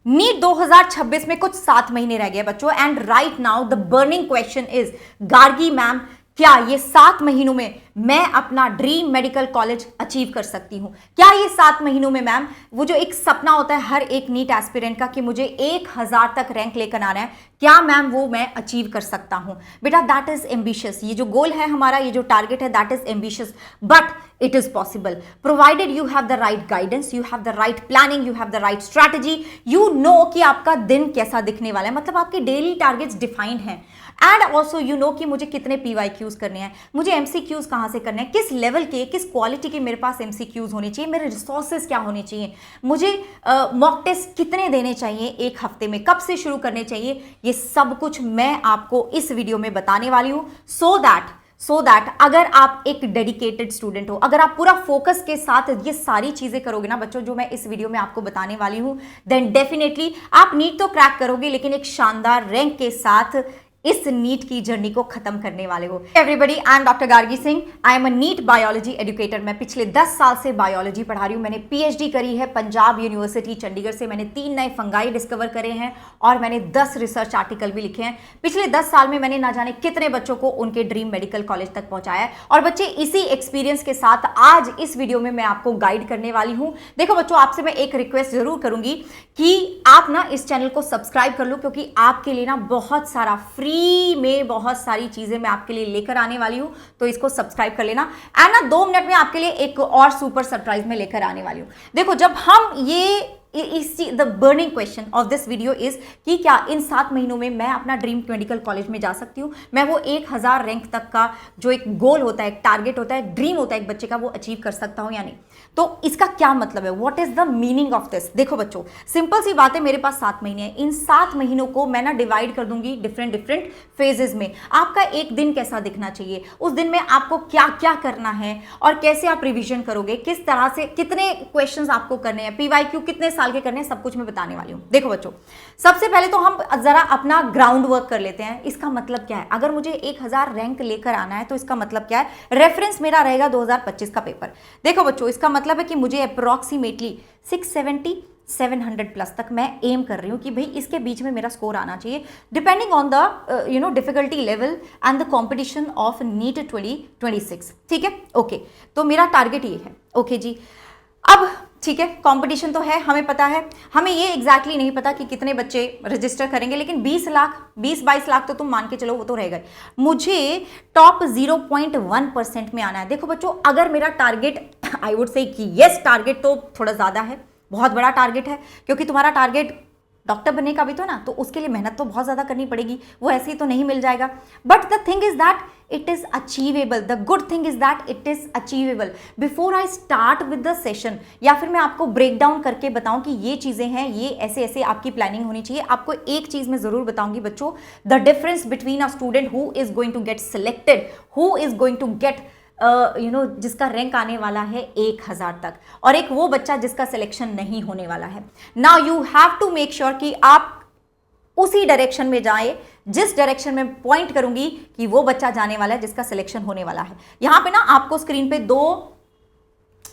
NEET 2026 में कुछ 7 महीने रह गए बच्चों, and right now the burning question is, Gargi ma'am क्या ये 7 महीनों में मैं अपना ड्रीम मेडिकल कॉलेज अचीव कर सकती हूं? क्या ये 7 महीनों में मैम वो जो एक सपना होता है हर एक नीट एस्पिरेंट का कि मुझे 1000 तक रैंक लेकर आना है, क्या मैम वो मैं अचीव कर सकता हूं? बेटा दैट इज एम्बिशियस, ये जो गोल है हमारा, ये जो टारगेट है that is ambitious, but it is possible provided you have the right guidance, you have the right planning, you have the right strategy, you know कि आपका दिन कैसा दिखने वाला है, मतलब आपके डेली टारगेट्स डिफाइंड हैं, एंड ऑल्सो यू नो कि मुझे कितने PYQs करने हैं, मुझे MCQs कहाँ से करने हैं, किस लेवल के, किस क्वालिटी के मेरे पास MCQs होने चाहिए, मेरे रिसोर्सेज क्या होने चाहिए, मुझे मॉक टेस्ट कितने देने चाहिए एक हफ्ते में, कब से शुरू करने चाहिए, ये सब कुछ मैं आपको इस वीडियो में बताने वाली हूँ, सो दैट अगर आप एक डेडिकेटेड स्टूडेंट हो, अगर आप पूरा फोकस के साथ ये सारी चीजें करोगे ना बच्चों जो मैं इस वीडियो में आपको बताने वाली हूं, देन डेफिनेटली आप नीट तो क्रैक करोगे, लेकिन एक शानदार रैंक के साथ इस नीट की जर्नी को खत्म करने वाले हो। Everybody, I am doctor Gargi Singh, I am a NEET biology educator. मैं पिछले 10 साल से बायोलॉजी पढ़ा रही हूँ। मैंने PhD करी है पंजाब यूनिवर्सिटी चंडीगढ़ से। मैंने 3 नए फंगाई डिस्कवर करे हैं और मैंने 10 रिसर्च आर्टिकल भी लिखे हैं। पिछले 10 साल में मैंने ना जाने कितने बच्चों को उनके ड्रीम मेडिकल कॉलेज तक पहुंचाया है, और बच्चे इसी एक्सपीरियंस के साथ आज इस वीडियो में मैं आपको गाइड करने वाली हूँ। देखो बच्चों, आपसे मैं एक रिक्वेस्ट जरूर करूंगी कि आप ना इस चैनल को सब्सक्राइब कर लो, क्योंकि आपके लिए ना बहुत सारा फ्री में बहुत सारी चीजें मैं आपके लिए लेकर आने वाली हूं, तो इसको सब्सक्राइब कर लेना। एंड ना 2 मिनट में आपके लिए एक और सुपर सरप्राइज में लेकर आने वाली हूं। देखो, जब हम the burning question of this video is कि क्या इन 7 महीनों में मैं अपना ड्रीम मेडिकल कॉलेज में जा सकती हूँ, मैं वो 1000 रैंक तक का जो एक गोल होता है, एक टारगेट होता है, ड्रीम होता है एक बच्चे का, वो अचीव कर सकता हूँ या नहीं? तो इसका क्या मतलब है, what is the meaning of this? देखो बच्चों, सिंपल सी बात है, मेरे पास 7 महीने हैं। इन 7 महीनों को मैं ना डिवाइड कर दूंगी डिफरेंट फेजेस में। आपका एक दिन कैसा दिखना चाहिए, उस दिन में आपको क्या क्या करना है और कैसे आप रिविजन करोगे, किस तरह से, कितने क्वेश्चंस आपको करने हैं, PYQ कितने साल के करने हैं, सब कुछ मैं बताने वाली हूं। देखो बच्चों, सबसे पहले तो हम जरा अपना ग्राउंड वर्क कर लेते हैं। इसका मतलब क्या है? अगर मुझे 1000 रैंक लेकर आना है तो इसका मतलब क्या है? रेफरेंस मेरा रहेगा 2025 का पेपर। देखो बच्चों, इसका मतलब है कि मुझे अप्रोक्सीमेटली 670 700 प्लस तक मैं एम कर रही हूँ कि भाई इसके बीच में मेरा स्कोर आना चाहिए, depending on the difficulty level and the competition of NEET 2026। ठीक है, ओके, तो मेरा टारगेट ये है। ओके जी, अब ठीक है, कंपटीशन तो है, हमें पता है, हमें ये एग्जैक्टली नहीं पता कि कितने बच्चे रजिस्टर करेंगे, लेकिन 20 लाख तो तुम मान के चलो वो तो रहेगा। मुझे टॉप 0.1% में आना है। देखो बच्चों, अगर मेरा टारगेट, आई वुड से कि यस, टारगेट तो थोड़ा ज़्यादा है, बहुत बड़ा टारगेट है, क्योंकि तुम्हारा टारगेट डॉक्टर बनने का भी तो ना, तो उसके लिए मेहनत तो बहुत ज़्यादा करनी पड़ेगी, वो ऐसे ही तो नहीं मिल जाएगा। But the thing is that it is achievable, the good thing is that it is achievable. Before I start with the session, या फिर मैं आपको ब्रेक डाउन करके बताऊं कि ये चीज़ें हैं, ये ऐसे ऐसे आपकी प्लानिंग होनी चाहिए, आपको एक चीज़ मैं ज़रूर बताऊंगी बच्चों, the difference between a student who is going to get selected, who is going to get जिसका रैंक आने वाला है 1000 तक, और एक वो बच्चा जिसका सिलेक्शन नहीं होने वाला है। Now you have to make sure कि आप उसी डायरेक्शन में जाए जिस डायरेक्शन में पॉइंट करूंगी कि वो बच्चा जाने वाला है जिसका सिलेक्शन होने वाला है। यहां पे ना आपको स्क्रीन पे 2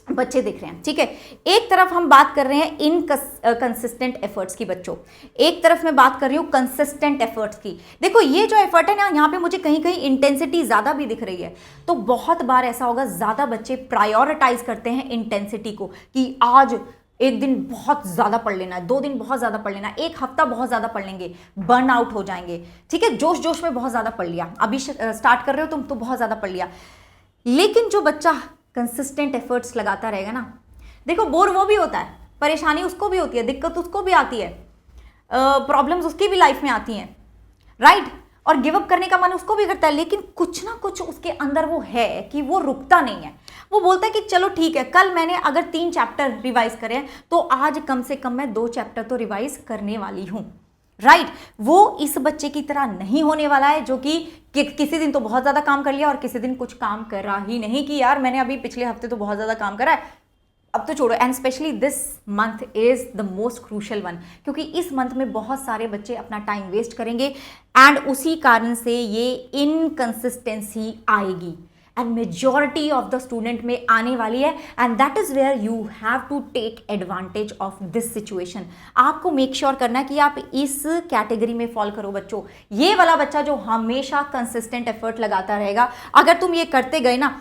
बच्चे दिख रहे हैं, ठीक है। एक तरफ हम बात कर रहे हैं इनकंसिस्टेंट एफर्ट्स की बच्चों, एक तरफ मैं बात कर रही हूं कंसिस्टेंट एफर्ट्स की। देखो, ये जो एफर्ट है ना, यहाँ पे मुझे कहीं कहीं इंटेंसिटी ज्यादा भी दिख रही है, तो बहुत बार ऐसा होगा, ज्यादा बच्चे प्रायोरिटाइज करते हैं इंटेंसिटी को, कि आज एक दिन बहुत ज्यादा पढ़ लेना है, 2 दिन बहुत ज्यादा पढ़ लेना है, 1 हफ्ता बहुत ज्यादा पढ़ लेंगे, बर्न आउट हो जाएंगे। ठीक है, जोश जोश में बहुत ज्यादा पढ़ लिया, अभी स्टार्ट कर रहे हो तुम तो बहुत ज्यादा पढ़ लिया। लेकिन जो बच्चा कंसिस्टेंट एफर्ट्स लगाता रहेगा ना, देखो, बोर वो भी होता है, परेशानी उसको भी होती है, दिक्कत उसको भी आती है, प्रॉब्लम्स उसकी भी लाइफ में आती हैं, राइट, और गिव अप करने का मन उसको भी करता है, लेकिन कुछ ना कुछ उसके अंदर वो है कि वो रुकता नहीं है। वो बोलता है कि चलो ठीक है, कल मैंने अगर 3 चैप्टर रिवाइज करे हैं तो आज कम से कम मैं 2 चैप्टर तो रिवाइज करने वाली हूं, राइट। वो इस बच्चे की तरह नहीं होने वाला है जो कि किसी दिन तो बहुत ज्यादा काम कर लिया और किसी दिन कुछ काम करा ही नहीं, कि यार मैंने अभी पिछले हफ्ते तो बहुत ज्यादा काम करा है, अब तो छोड़ो। And specially this month is the most crucial one, क्योंकि इस मंथ में बहुत सारे बच्चे अपना टाइम वेस्ट करेंगे, एंड उसी कारण से ये इनकंसिस्टेंसी आएगी। And majority of the student में आने वाली है, and that is where you have to take advantage of this situation. आपको मेक श्योर करना है कि आप इस कैटेगरी में फॉल करो बच्चों। ये वाला बच्चा जो हमेशा कंसिस्टेंट एफर्ट लगाता रहेगा, अगर तुम ये करते गए ना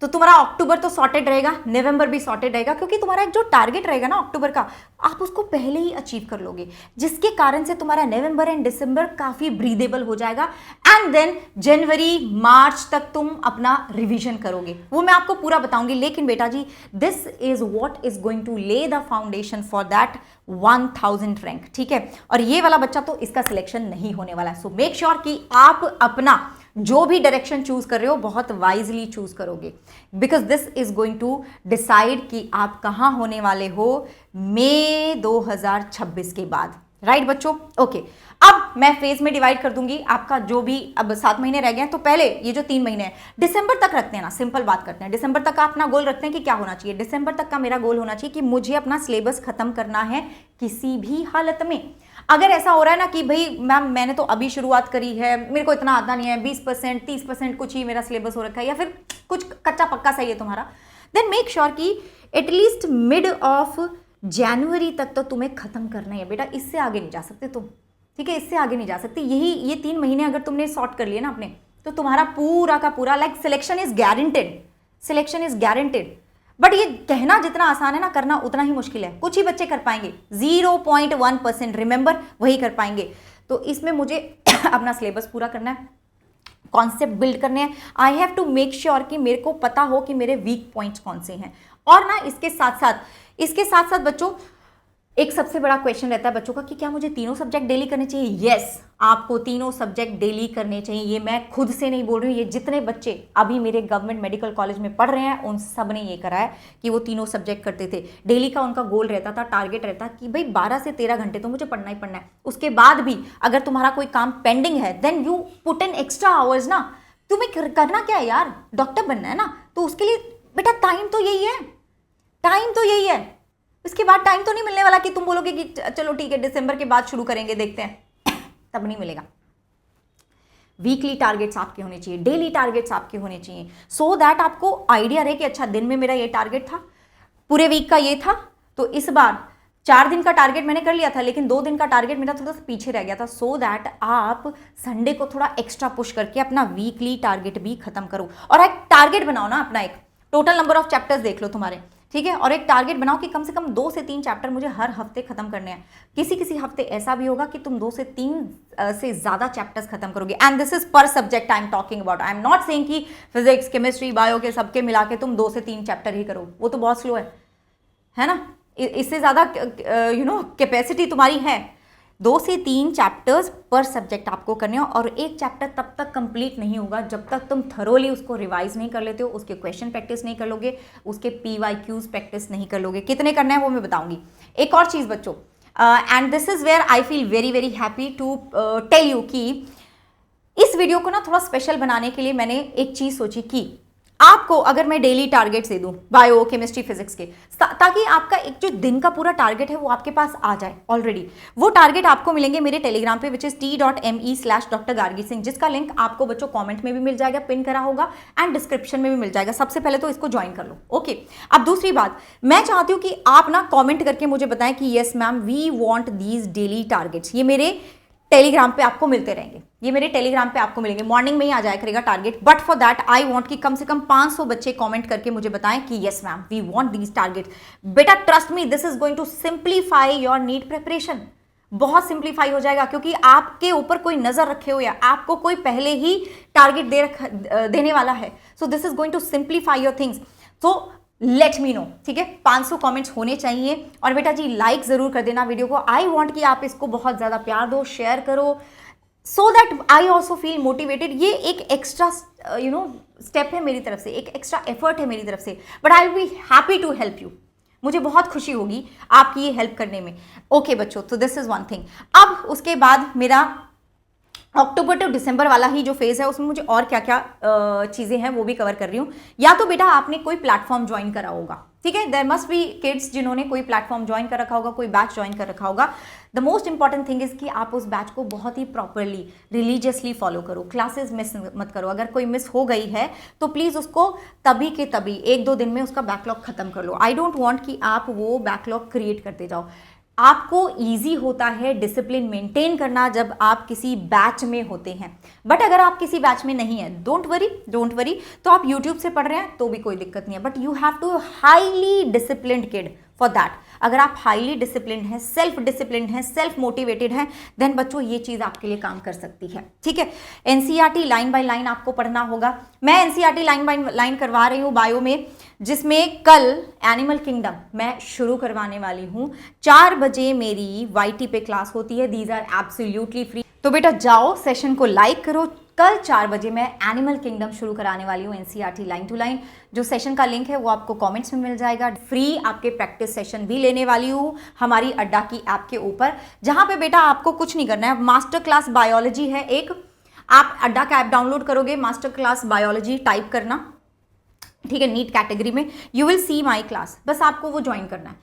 तो तुम्हारा अक्टूबर तो सॉर्टेड रहेगा, नवंबर भी सॉर्टेड रहेगा, क्योंकि तुम्हारा एक जो टारगेट रहेगा ना अक्टूबर का, आप उसको पहले ही अचीव कर लोगे, जिसके कारण से तुम्हारा नवंबर एंड दिसंबर काफी ब्रीदेबल हो जाएगा, एंड देन जनवरी मार्च तक तुम अपना रिवीजन करोगे। वो मैं आपको पूरा बताऊंगी, लेकिन बेटा जी this is what is going to lay the foundation for that 1000 rank, ठीक है। और ये वाला बच्चा तो इसका सिलेक्शन नहीं होने वाला है। सो मेक श्योर कि आप अपना जो भी डायरेक्शन चूज कर रहे हो बहुत वाइजली चूज करोगे, because this is going to decide कि आप कहां होने वाले हो मई 2026 के बाद, राइट बच्चों। ओके, अब मैं फेज में डिवाइड कर दूंगी आपका जो भी, अब 7 महीने रह गए हैं, तो पहले ये जो 3 महीने हैं दिसंबर तक रखते हैं ना, सिंपल बात करते हैं। दिसंबर तक का अपना गोल रखते हैं कि क्या होना चाहिए। दिसंबर तक का मेरा गोल होना चाहिए कि मुझे अपना सिलेबस खत्म करना है किसी भी हालत में। अगर ऐसा हो रहा है ना कि भाई मैम मैंने तो अभी शुरुआत करी है, मेरे को इतना आता नहीं है, 20% 30% कुछ ही मेरा सिलेबस हो रखा है, या फिर कुछ कच्चा पक्का सही है तुम्हारा, देन मेक श्योर कि एटलीस्ट मिड ऑफ जनवरी तक तो तुम्हें खत्म करना है बेटा, इससे आगे नहीं जा सकते तुम, ठीक है, इससे आगे नहीं जा सकते। यही ये 3 महीने अगर तुमने सॉर्ट कर लिए ना अपने, तो तुम्हारा पूरा का पूरा like selection is guaranteed, selection is guaranteed. But ये कहना जितना आसान है ना, करना उतना ही मुश्किल है। कुछ ही बच्चे कर पाएंगे, 0.1% रिमेंबर वही कर पाएंगे। तो इसमें मुझे अपना सिलेबस पूरा करना है, कॉन्सेप्ट बिल्ड करने हैं। I have to make sure कि मेरे को पता हो कि मेरे वीक पॉइंट्स कौन से हैं। और ना इसके साथ साथ बच्चों एक सबसे बड़ा क्वेश्चन रहता है बच्चों का कि क्या मुझे तीनों सब्जेक्ट डेली करने चाहिए। यस, आपको तीनों सब्जेक्ट डेली करने चाहिए। ये मैं खुद से नहीं बोल रही हूँ, ये जितने बच्चे अभी मेरे गवर्नमेंट मेडिकल कॉलेज में पढ़ रहे हैं उन सब ने ये करा है कि वो तीनों सब्जेक्ट करते थे। डेली का उनका गोल रहता था, टारगेट रहता कि भाई 12 से 13 घंटे तो मुझे पढ़ना ही पढ़ना है। उसके बाद भी अगर तुम्हारा कोई काम पेंडिंग है then you put in extra hours ना। तुम्हें करना क्या है यार, डॉक्टर बनना है ना, तो उसके लिए बेटा टाइम तो यही है, टाइम तो यही है। इसके बाद टाइम तो नहीं मिलने वाला कि तुम बोलोगे कि चलो ठीक है दिसंबर के बाद शुरू करेंगे, देखते हैं, तब नहीं मिलेगा। वीकली टारगेट्स आपके होने चाहिए, डेली टारगेट्स आपके होने चाहिए, सो दैट आपको आइडिया रहे कि अच्छा दिन में मेरा ये टारगेट था, पूरे वीक का ये था, तो इस बार 4 दिन का टारगेट मैंने कर लिया था, लेकिन 2 दिन का टारगेट मेरा थोड़ा सा पीछे रह गया था, सो दैट आप संडे को थोड़ा एक्स्ट्रा पुश करके अपना वीकली टारगेट भी खत्म करो। और एक टारगेट बनाओ ना अपना, एक टोटल नंबर ऑफ चैप्टर्स देख लो तुम्हारे, ठीक है, और एक टारगेट बनाओ कि कम से कम 2 से 3 चैप्टर मुझे हर हफ्ते खत्म करने हैं। किसी हफ्ते ऐसा भी होगा कि तुम 2 से 3 से ज्यादा चैप्टर्स खत्म करोगे, एंड दिस इज पर subject I am talking about. I am not saying कि फिजिक्स केमिस्ट्री बायो के सबके मिला के तुम 2 से 3 चैप्टर ही करो, वो तो बहुत स्लो है ना। इससे ज्यादा कैपेसिटी तुम्हारी है। 2 से 3 चैप्टर्स पर सब्जेक्ट आपको करने हो, और एक चैप्टर तब तक कंप्लीट नहीं होगा जब तक तुम थरोली उसको रिवाइज नहीं कर लेते हो, उसके क्वेश्चन प्रैक्टिस नहीं कर लोगे, उसके PYQs प्रैक्टिस नहीं कर लोगे। कितने करना है वो मैं बताऊंगी। एक और चीज बच्चों, and this is where I feel very very happy to tell you कि इस वीडियो को ना थोड़ा स्पेशल बनाने के लिए मैंने एक चीज सोची कि आपको अगर मैं डेली टारगेट्स दे दूं बायो केमिस्ट्री फिजिक्स के, ताकि आपका एक जो दिन का पूरा टारगेट है वो आपके पास आ जाए ऑलरेडी। वो टारगेट आपको मिलेंगे मेरे टेलीग्राम पे, which is t.me/Dr. Gargi Singh, जिसका लिंक आपको बच्चों कमेंट में भी मिल जाएगा, पिन करा होगा, एंड डिस्क्रिप्शन में भी मिल जाएगा। सबसे पहले तो इसको ज्वाइन कर लो, ओके। अब दूसरी बात, मैं चाहती हूँ कि आप ना कॉमेंट करके मुझे बताएं कि yes ma'am we want these daily targets. ये मेरे टेलीग्राम पे आपको मिलते रहेंगे, ये मेरे टेलीग्राम पे आपको मिलेंगे, मॉर्निंग में ही आ जाया करेगा target. But for that I want कि कम से कम 500 बच्चे कमेंट करके मुझे बताएं कि yes ma'am we want these target. बेटा trust me, this is going to simplify your NEET preparation. बहुत सिंप्लीफाई हो जाएगा, क्योंकि आपके ऊपर कोई नजर रखे हुए है, आपको कोई पहले ही टारगेट देने वाला है। So this is going to simplify your things. तो लेट मी नो, ठीक है, 500 कमेंट्स होने चाहिए। और बेटा जी लाइक जरूर कर देना वीडियो को। आई वांट कि आप इसको बहुत ज्यादा प्यार दो, शेयर करो, so that I also feel motivated. ये एक एक्स्ट्रा स्टेप है मेरी तरफ से, एक एक्स्ट्रा एफर्ट है मेरी तरफ से, but I will be happy to help you. मुझे बहुत खुशी होगी आपकी ये हेल्प करने में। ओके बच्चों, तो दिस इज वन थिंग। अब उसके बाद मेरा अक्टूबर टू दिसंबर वाला ही जो फेज है उसमें मुझे और क्या क्या चीज़ें हैं वो भी कवर कर रही हूँ। या तो बेटा आपने कोई प्लेटफॉर्म ज्वाइन करा होगा, ठीक है, देयर मस्ट बी किड्स जिन्होंने कोई प्लेटफॉर्म ज्वाइन कर रखा होगा, कोई बैच ज्वाइन कर रखा होगा। The most important thing is कि आप उस बैच को बहुत ही प्रॉपरली रिलीजियसली फॉलो करो, क्लासेस मिस मत करो। अगर कोई मिस हो गई है तो प्लीज़ उसको तभी के तभी 1-2 दिन में उसका बैकलॉग खत्म कर लो। आई डोंट वांट कि आप वो बैकलॉग क्रिएट करते जाओ। आपको इजी होता है डिसिप्लिन मेंटेन करना जब आप किसी बैच में होते हैं, बट अगर आप किसी बैच में नहीं है, डोंट वरी, तो आप यूट्यूब से पढ़ रहे हैं तो भी कोई दिक्कत नहीं है, but you have to highly disciplined kid for that. अगर आप हाईली डिसिप्लिन्ड हैं, सेल्फ डिसिप्लिन्ड हैं, सेल्फ मोटिवेटेड हैं, देन बच्चों ये चीज़ आपके लिए काम कर सकती है, ठीक है। एनसीईआरटी लाइन बाय लाइन आपको पढ़ना होगा। मैं एनसीईआरटी लाइन बाय लाइन करवा रही हूँ बायो में, जिसमें कल एनिमल किंगडम मैं शुरू करवाने वाली हूँ। 4 बजे मेरी वाईटी पे क्लास होती है, दीज आर एब्सोल्युटली फ्री। तो बेटा जाओ, सेशन को लाइक करो। कल 4 बजे मैं एनिमल किंगडम शुरू कराने वाली हूँ, एनसीईआरटी लाइन टू लाइन। जो सेशन का लिंक है वो आपको कमेंट्स में मिल जाएगा। फ्री आपके प्रैक्टिस सेशन भी लेने वाली हूँ हमारी अड्डा की ऐप के ऊपर, जहाँ पे बेटा आपको कुछ नहीं करना है। मास्टर क्लास बायोलॉजी है एक, आप अड्डा का ऐप डाउनलोड करोगे, मास्टर क्लास बायोलॉजी टाइप करना, ठीक है, नीट कैटेगरी में, you will see my class. बस आपको वो ज्वाइन करना है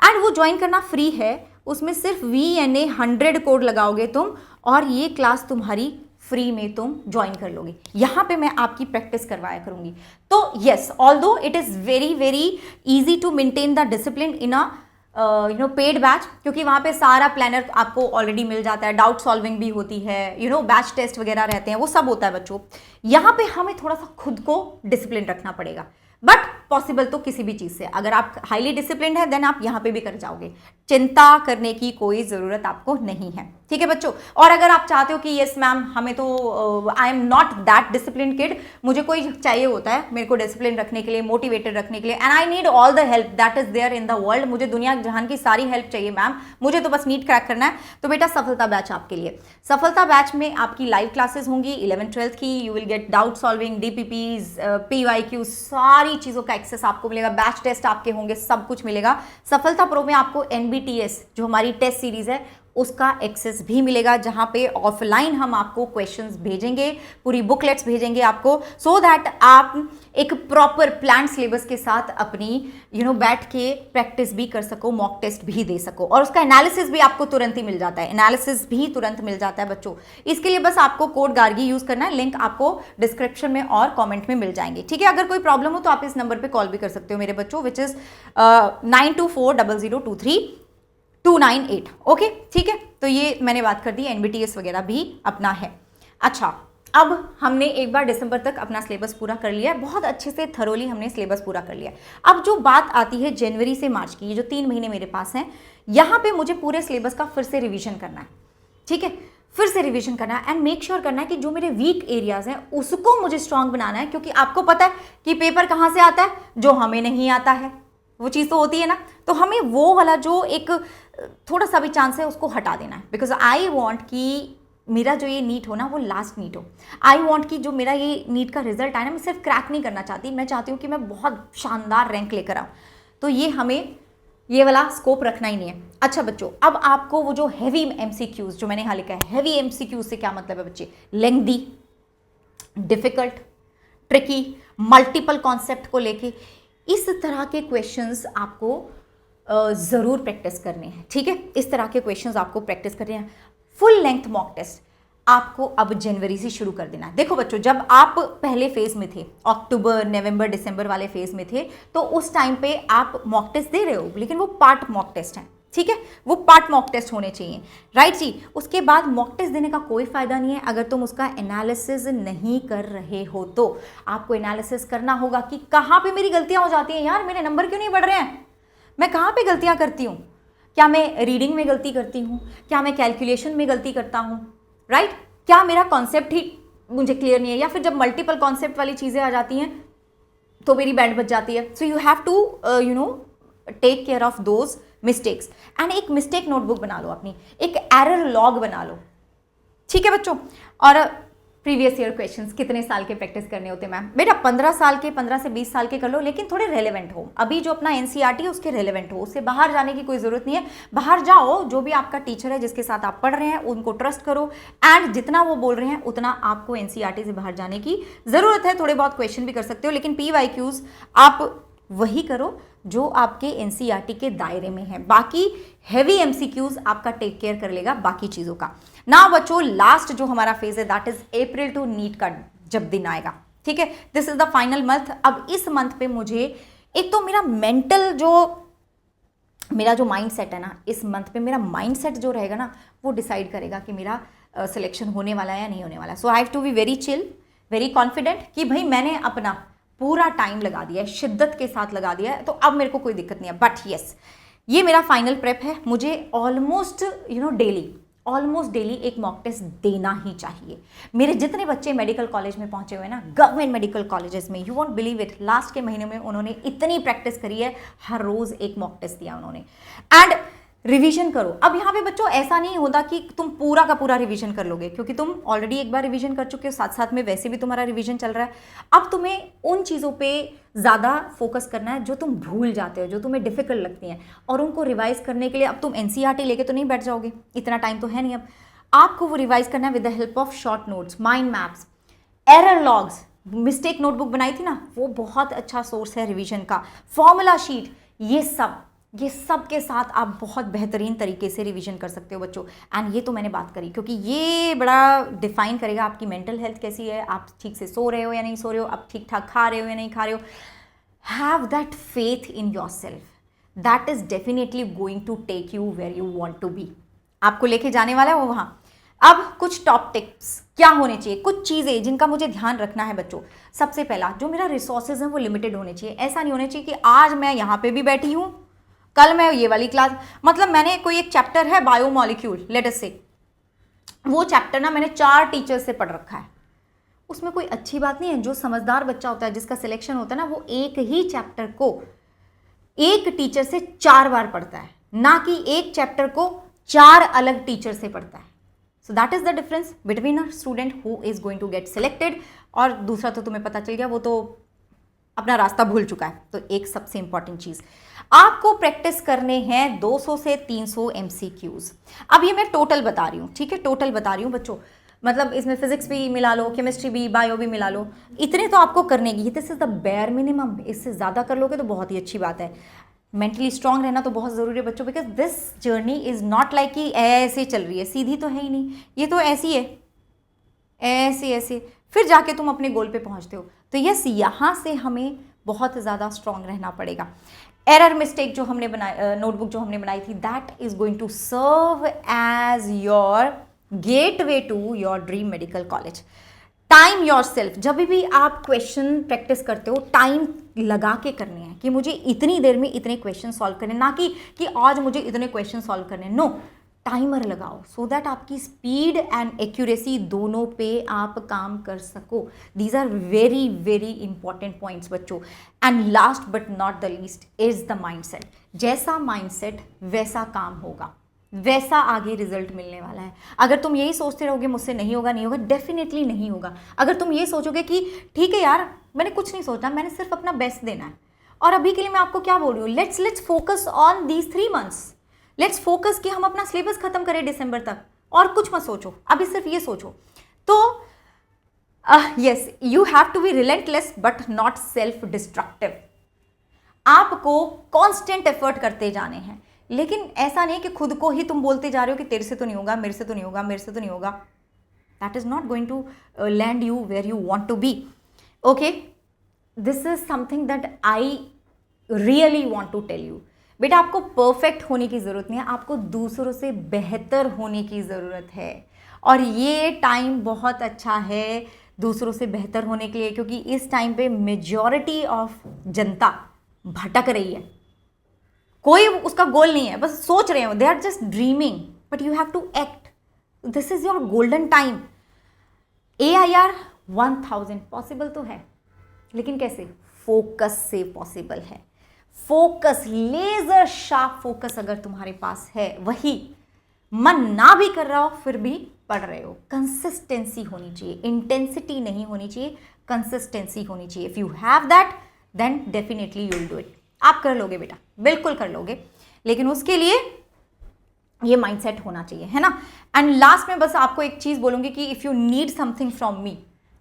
एंड वो ज्वाइन करना फ्री है। उसमें सिर्फ VNA 100 कोड लगाओगे तुम और ये क्लास तुम्हारी फ्री में तुम ज्वाइन कर लोगे। यहाँ पे मैं आपकी प्रैक्टिस करवाया करूँगी। तो yes, although it is very very easy to maintain the discipline in a paid batch, क्योंकि वहाँ पे सारा प्लानर आपको ऑलरेडी मिल जाता है, डाउट सॉल्विंग भी होती है, बैच टेस्ट वगैरह रहते हैं, वो सब होता है बच्चों। यहाँ पे हमें थोड़ा सा खुद को डिसिप्लिन रखना पड़ेगा, बट पॉसिबल तो किसी भी चीज़ से। अगर आप हाईली डिसिप्लिन है देन आप यहाँ पे भी कर जाओगे, चिंता करने की कोई ज़रूरत आपको नहीं है, ठीक है बच्चों। और अगर आप चाहते हो कि यस मैम हमें तो I am not that discipline kid, मुझे कोई चाहिए होता है मेरे को डिसिप्लिन रखने के लिए, मोटिवेटेड रखने के लिए, and I need all the help that is there in the world, मुझे दुनिया जहान की सारी हेल्प चाहिए मैम, मुझे तो बस नीट क्रैक करना है, तो बेटा सफलता बैच आपके लिए। सफलता बैच में आपकी लाइव क्लासेस होंगी 11th-12th की। You will get doubt solving, DPPs, PYQ, सारी चीज़ों का एक्सेस आपको मिलेगा, बैच टेस्ट आपके होंगे, सब कुछ मिलेगा। सफलता प्रो में आपको NBTS जो हमारी टेस्ट सीरीज है उसका एक्सेस भी मिलेगा, जहां पे ऑफलाइन हम आपको क्वेश्चंस भेजेंगे, पूरी बुकलेट्स भेजेंगे आपको, सो दैट आप एक प्रॉपर प्लान सिलेबस के साथ अपनी बैठ के प्रैक्टिस भी कर सको, मॉक टेस्ट भी दे सको, और उसका एनालिसिस भी आपको तुरंत ही मिल जाता है, एनालिसिस भी तुरंत मिल जाता है बच्चों। इसके लिए बस आपको कोड गार्गी यूज करना है, लिंक आपको डिस्क्रिप्शन में और कॉमेंट में मिल जाएंगे, ठीक है। अगर कोई प्रॉब्लम हो तो आप इस नंबर पर कॉल भी कर सकते हो मेरे बच्चों, विच इज 9240023298, ओके, ठीक है। तो ये मैंने बात कर दी, NBTS वगैरह भी अपना है। अच्छा, अब हमने एक बार दिसंबर तक अपना सिलेबस पूरा कर लिया है, बहुत अच्छे से थरोली हमने सिलेबस पूरा कर लिया है। अब जो बात आती है जनवरी से मार्च की, ये जो 3 महीने मेरे पास हैं, यहाँ पे मुझे पूरे सिलेबस का फिर से रिवीजन करना है, ठीक है, फिर से रिवीजन करना है एंड मेक श्योर करना है कि जो मेरे वीक एरियाज हैं उसको मुझे स्ट्रांग बनाना है, क्योंकि आपको पता है कि पेपर कहाँ से आता है, जो हमें नहीं आता है, वो चीज़ तो होती है ना, तो हमें वो वाला जो एक थोड़ा सा भी चांस है उसको हटा देना है, बिकॉज आई वॉन्ट कि मेरा जो ये नीट हो ना वो लास्ट नीट हो। आई वॉन्ट कि जो मेरा ये नीट का रिजल्ट आए ना, मैं सिर्फ क्रैक नहीं करना चाहती, मैं चाहती हूँ कि मैं बहुत शानदार रैंक लेकर आऊँ। तो ये हमें ये वाला स्कोप रखना ही नहीं है। अच्छा बच्चों, अब आपको वो जो हैवी MCQs जो मैंने यहाँ लिखा है, हैवी MCQs से क्या मतलब है बच्चे, lengthy, difficult, tricky, multiple concept को लेके, इस तरह के क्वेश्चंस आपको ज़रूर प्रैक्टिस करने हैं, ठीक है, इस तरह के क्वेश्चंस आपको प्रैक्टिस करने हैं। फुल लेंथ मॉक टेस्ट आपको अब जनवरी से शुरू कर देना है। देखो बच्चों, जब आप पहले फेज में थे, अक्टूबर, नवंबर, दिसंबर वाले फेज में थे, तो उस टाइम पे आप मॉक टेस्ट दे रहे हो, लेकिन वो पार्ट मॉक टेस्ट है, ठीक है, वो पार्ट मॉक टेस्ट होने चाहिए, राइट जी। उसके बाद मॉक टेस्ट देने का कोई फायदा नहीं है अगर तुम उसका एनालिसिस नहीं कर रहे हो। तो आपको एनालिसिस करना होगा कि कहाँ पे मेरी गलतियां हो जाती हैं, यार मेरे नंबर क्यों नहीं बढ़ रहे हैं, मैं कहाँ पे गलतियां करती हूँ, क्या मैं रीडिंग में गलती करती हूँ, क्या मैं कैलकुलेशन में गलती करता हूँ, राइट, क्या मेरा कॉन्सेप्ट ही मुझे क्लियर नहीं है, या फिर जब मल्टीपल कॉन्सेप्ट वाली चीज़ें आ जाती हैं तो मेरी बैंड बच जाती है। So you have to take care of those mistakes and एक मिस्टेक नोटबुक बना लो अपनी, एक एरर लॉग बना लो, ठीक है बच्चों। और प्रीवियस ईयर क्वेश्चंस कितने साल के प्रैक्टिस करने होते हैं मैम? बेटा 15 साल के, 15 से 20 साल के कर लो, लेकिन थोड़े रेलेवेंट हो। अभी जो अपना एनसीईआरटी है उसके रेलेवेंट हो, उससे बाहर जाने की कोई जरूरत नहीं है। बाहर जाओ, जो भी आपका टीचर है जिसके साथ आप पढ़ रहे हैं उनको ट्रस्ट करो, एंड जितना वो बोल रहे हैं उतना आपको एनसीईआरटी से बाहर जाने की जरूरत है। थोड़े बहुत क्वेश्चन भी कर सकते हो, लेकिन पीवाईक्यूज आप वही करो जो आपके एनसीईआरटी के दायरे में है। बाकी हैवी एमसीक्यूज आपका टेक केयर कर लेगा बाकी चीजों का। ना बच्चों, लास्ट जो हमारा फेज है that is April to NEET का जब दिन आएगा, ठीक है, this is the final month. अब इस मंथ पे मुझे एक तो मेरा मेंटल मेरा जो माइंड सेट है ना, इस मंथ पे मेरा माइंड सेट जो रहेगा ना वो डिसाइड करेगा कि मेरा सिलेक्शन होने वाला है या नहीं होने वाला। So I have to be very chill, very confident कि भाई मैंने अपना पूरा टाइम लगा दिया है, शिद्दत के साथ लगा दिया है, तो अब मेरे को कोई दिक्कत नहीं है। बट यस, ये मेरा फाइनल प्रेप है। मुझे ऑलमोस्ट डेली एक मॉक टेस्ट देना ही चाहिए। मेरे जितने बच्चे मेडिकल कॉलेज में पहुंचे हुए हैं ना, गवर्नमेंट मेडिकल कॉलेजेस में, you won't believe it, last के महीने में उन्होंने इतनी प्रैक्टिस करी है, हर रोज एक मॉक टेस्ट दिया उन्होंने। एंड रिवीजन करो। अब यहाँ पे बच्चों ऐसा नहीं होता कि तुम पूरा का पूरा रिवीजन कर लोगे, क्योंकि तुम ऑलरेडी एक बार रिवीजन कर चुके हो, साथ साथ में वैसे भी तुम्हारा रिवीजन चल रहा है। अब तुम्हें उन चीज़ों पे ज़्यादा फोकस करना है जो तुम भूल जाते हो, जो तुम्हें डिफिकल्ट लगती हैं, और उनको रिवाइज करने के लिए अब तुम एनसीईआरटी लेके तो नहीं बैठ जाओगे, इतना टाइम तो है नहीं। अब आपको वो रिवाइज करना है with the help of short notes, mind maps, error logs, mistake notebook बनाई थी ना, वो बहुत अच्छा सोर्स है रिवीजन का, फॉर्मूला शीट, ये सब के साथ आप बहुत बेहतरीन तरीके से रिवीजन कर सकते हो बच्चों। एंड ये तो मैंने बात करी, क्योंकि ये बड़ा डिफाइन करेगा आपकी मेंटल हेल्थ कैसी है, आप ठीक से सो रहे हो या नहीं सो रहे हो, आप ठीक ठाक खा रहे हो या नहीं खा रहे हो। Have that faith in yourself, that is definitely going to take you where you want to be. आपको लेके जाने वाला है वो वहाँ। अब कुछ टॉप टिप्स क्या होने चाहिए, कुछ चीज़ें जिनका मुझे ध्यान रखना है बच्चों। सबसे पहला, जो मेरा रिसोर्सेज है वो लिमिटेड होने चाहिए। ऐसा नहीं होना चाहिए कि आज मैं यहाँ पे भी बैठी हूँ, कल मैं ये वाली क्लास, मतलब मैंने कोई एक चैप्टर है बायोमॉलिक्यूल, लेट अस से, वो चैप्टर ना मैंने 4 टीचर से पढ़ रखा है। उसमें कोई अच्छी बात नहीं है। जो समझदार बच्चा होता है, जिसका सिलेक्शन होता है ना, वो एक ही चैप्टर को एक टीचर से 4 बार पढ़ता है, ना कि एक चैप्टर को 4 अलग टीचर से पढ़ता है। So that is the difference between a student who is going to get selected, और दूसरा तो तुम्हें पता चल गया, वो तो अपना रास्ता भूल चुका है। तो एक सबसे इंपॉर्टेंट चीज, आपको प्रैक्टिस करने हैं 200 से 300 एमसीक्यूज। अब ये मैं टोटल बता रही हूँ, ठीक है, टोटल बता रही हूँ बच्चों, मतलब इसमें फिजिक्स भी मिला लो, केमिस्ट्री भी, बायो भी मिला लो, इतने तो आपको करने की, this is the bare minimum. इससे ज़्यादा कर लोगे तो बहुत ही अच्छी बात है। मेंटली स्ट्रांग रहना तो बहुत ज़रूरी है बच्चों, because this journey is not like कि ऐसे चल रही है, सीधी तो है ही नहीं, ये तो ऐसी है, ऐसे फिर जाके तुम अपने गोल पे पहुंचते हो। तो यस, यहाँ से हमें बहुत ज़्यादा स्ट्रांग रहना पड़ेगा। एरर मिस्टेक जो हमने बनाई, नोटबुक जो हमने बनाई थी, that is going to serve as your gateway to your dream medical college. Time yourself, जब भी आप क्वेश्चन प्रैक्टिस करते हो, टाइम लगा के करने हैं कि मुझे इतनी देर में इतने क्वेश्चन सॉल्व करने, ना कि आज मुझे इतने क्वेश्चन सॉल्व करने। नो, टाइमर लगाओ सो दैट आपकी स्पीड एंड एक्यूरेसी दोनों पे आप काम कर सको। These are very very important points बच्चों। And last but not the least is the mindset. जैसा माइंडसेट वैसा काम होगा, वैसा आगे रिजल्ट मिलने वाला है। अगर तुम यही सोचते रहोगे मुझसे नहीं होगा, डेफिनेटली नहीं होगा। अगर तुम ये सोचोगे कि ठीक है यार, मैंने कुछ नहीं सोचना, मैंने सिर्फ अपना बेस्ट देना है, और अभी के लिए मैं आपको क्या बोल रही हूँ, let's focus on these 3 months। Let's focus कि हम अपना सिलेबस खत्म करें दिसंबर तक, और कुछ मत सोचो, अभी सिर्फ ये सोचो। तो yes, you have to be relentless but not self destructive. आपको कांस्टेंट एफर्ट करते जाने हैं, लेकिन ऐसा नहीं कि खुद को ही तुम बोलते जा रहे हो कि तेरे से तो नहीं होगा, मेरे से तो नहीं होगा, मेरे से तो नहीं होगा। That is not going to land you where you want to be. Okay, this is something that I really want to tell you. बेटा, आपको परफेक्ट होने की ज़रूरत नहीं है, आपको दूसरों से बेहतर होने की ज़रूरत है। और ये टाइम बहुत अच्छा है दूसरों से बेहतर होने के लिए, क्योंकि इस टाइम पे मेजॉरिटी ऑफ जनता भटक रही है। कोई उसका गोल नहीं है, बस सोच रहे हो, they are just dreaming, but you have to act. This is your golden time. AIR 1000 possible तो है, लेकिन कैसे? फोकस से पॉसिबल है। फोकस, लेजर शार्प फोकस अगर तुम्हारे पास है, मन ना भी कर रहा हो फिर भी पढ़ रहे हो। कंसिस्टेंसी होनी चाहिए, इंटेंसिटी नहीं होनी चाहिए, कंसिस्टेंसी होनी चाहिए। If you have that then definitely you will do it. आप कर लोगे बेटा, बिल्कुल कर लोगे, लेकिन उसके लिए ये माइंडसेट होना चाहिए, है ना। एंड लास्ट में बस आपको एक चीज बोलूंगी कि if you need something from me,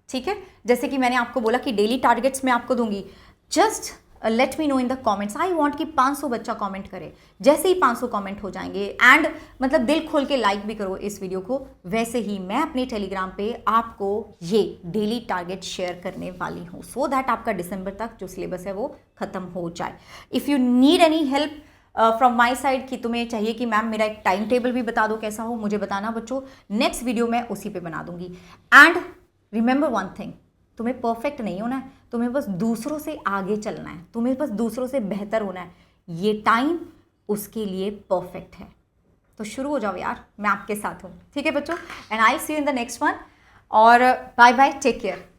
ठीक है, जैसे कि मैंने आपको बोला कि डेली टारगेट्स मैं आपको दूंगी, just let me no in the comments. I want कि 500 बच्चा कमेंट करे। जैसे ही 500 कमेंट हो जाएंगे एंड मतलब दिल खोल के लाइक भी करो इस वीडियो को, वैसे ही मैं अपने टेलीग्राम पे आपको ये डेली टारगेट शेयर करने वाली हूँ, सो दैट आपका दिसंबर तक जो सिलेबस है वो खत्म हो जाए। If you need any help from my side कि तुम्हें चाहिए कि मैम मेरा एक टाइम टेबल भी बता दो कैसा हो, मुझे बताना बच्चों, नेक्स्ट वीडियो मैं उसी पे बना दूंगी। एंड रिमेंबर वन थिंग, तुम्हें परफेक्ट नहीं होना है, तुम्हें बस दूसरों से आगे चलना है, तुम्हें बस दूसरों से बेहतर होना है। ये टाइम उसके लिए परफेक्ट है। तो शुरू हो जाओ यार, मैं आपके साथ हूँ, ठीक है बच्चों। And I see you in the next one, और बाय बाय, टेक केयर।